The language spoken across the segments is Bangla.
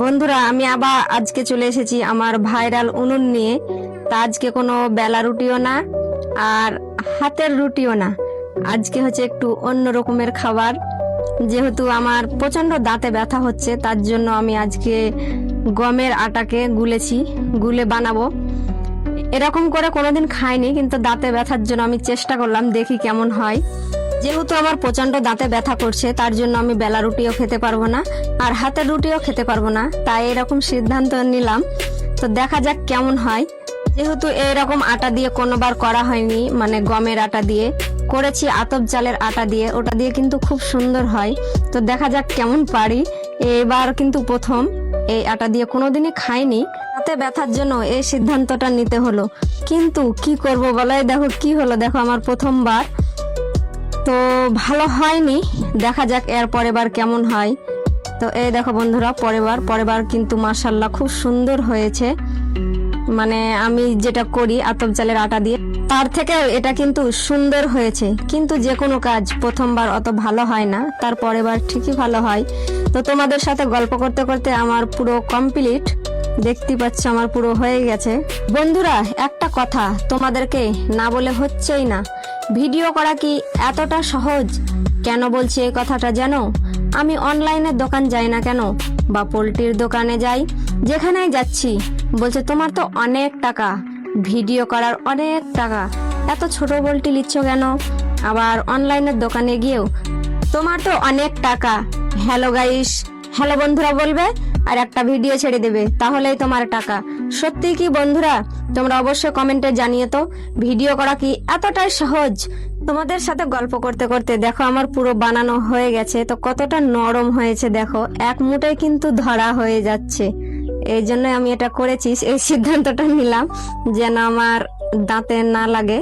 বন্ধুরা, আমি আবার আজকে চলে এসেছি আমার ভাইরাল উনুন নিয়ে। তা আজকে কোনো বেলা রুটিও না আর হাতের রুটিও না, আজকে হচ্ছে একটু অন্য রকমের খাবার। যেহেতু আমার প্রচন্ড দাঁতে ব্যথা হচ্ছে, তার জন্য আমি আজকে গমের আটাকে গুলে বানাবো। এরকম করে কোনোদিন খাইনি, কিন্তু দাঁতে ব্যথার জন্য আমি চেষ্টা করলাম, দেখি কেমন হয়। যেহেতু আমার প্রচন্ড দাঁতে ব্যথা করছে, তার জন্য আমি বেলা রুটিও খেতে পারবো না আর হাতের রুটিও খেতে পারবো না, তাই এরকম সিদ্ধান্ত নিলাম। তো দেখা যাক কেমন হয়। যেহেতু এরকম আটা দিয়ে কোনোবার করা হয়নি, মানে গমের আটা দিয়ে করেছি, আতপ চালের আটা দিয়ে, ওটা দিয়ে কিন্তু খুব সুন্দর হয়। তো দেখা যাক কেমন পারি। এবার কিন্তু প্রথম, এই আটা দিয়ে কোনোদিনই খাইনি, দাঁতে ব্যথার জন্য এই সিদ্ধান্তটা নিতে হলো। কিন্তু কি করব বলো, দেখো কি হলো, দেখো আমার প্রথমবার তো ভালো হয়নি। দেখা যাক এর পরের বার কেমন হয়। তো এই দেখো বন্ধুরা, পরের বার কিন্তু মাশাআল্লাহ খুব সুন্দর হয়েছে। মানে আমি যেটা করি আতপ চালের আটা দিয়ে, তার থেকে এটা কিন্তু সুন্দর হয়েছে। কিন্তু যে কোনো কাজ প্রথমবার অত ভালো হয় না, তার পরের বার ঠিকই ভালো হয়। তো তোমাদের সাথে গল্প করতে করতে আমার পুরো কমপ্লিট, দেখতে পাচ্ছ আমার পুরো হয়ে গেছে। বন্ধুরা, একটা কথা তোমাদেরকে না বলে হচ্ছেই না, ভিডিও করা কি এতটা সহজ? কেন বলছি এই কথাটা জানো? আমি অনলাইনের দোকান যাই না কেন, বা পোল্ট্রির দোকানে যাই, যেখানেই যাচ্ছি বলছে তোমার তো অনেক টাকা, ভিডিও করার অনেক টাকা, এত ছোট পোল্ট্রি নিচ্ছ কেন? আবার অনলাইনের দোকানে গিয়েও তোমার তো অনেক টাকা, হ্যালো গাইস, হ্যালো বন্ধুরা বলবে আর একটা ভিডিও ছেড়ে দেবে, তাহলেই তোমার টাকা। সত্যি কি বন্ধুরা? তোমরা অবশ্যই কমেন্টে জানিয়ে তো, ভিডিও করা কি এতটাই সহজ? তোমাদের সাথে গল্প করতে করতে দেখো আমার পুরো বানানো হয়ে গেছে। তো কতটা নরম হয়েছে দেখো, এক মুঠোয় কিন্তু ধরা হয়ে যাচ্ছে। এই জন্য আমি এটা করেছি, এই সিদ্ধান্তটা নিলাম যেন আমার দাঁতে না লাগে।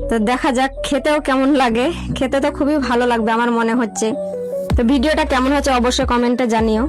তো দেখা যাক খেতেও কেমন লাগে। খেতে তো খুবই ভালো লাগবে আমার মনে হচ্ছে। তো ভিডিওটা কেমন হচ্ছে অবশ্যই কমেন্টে জানিও।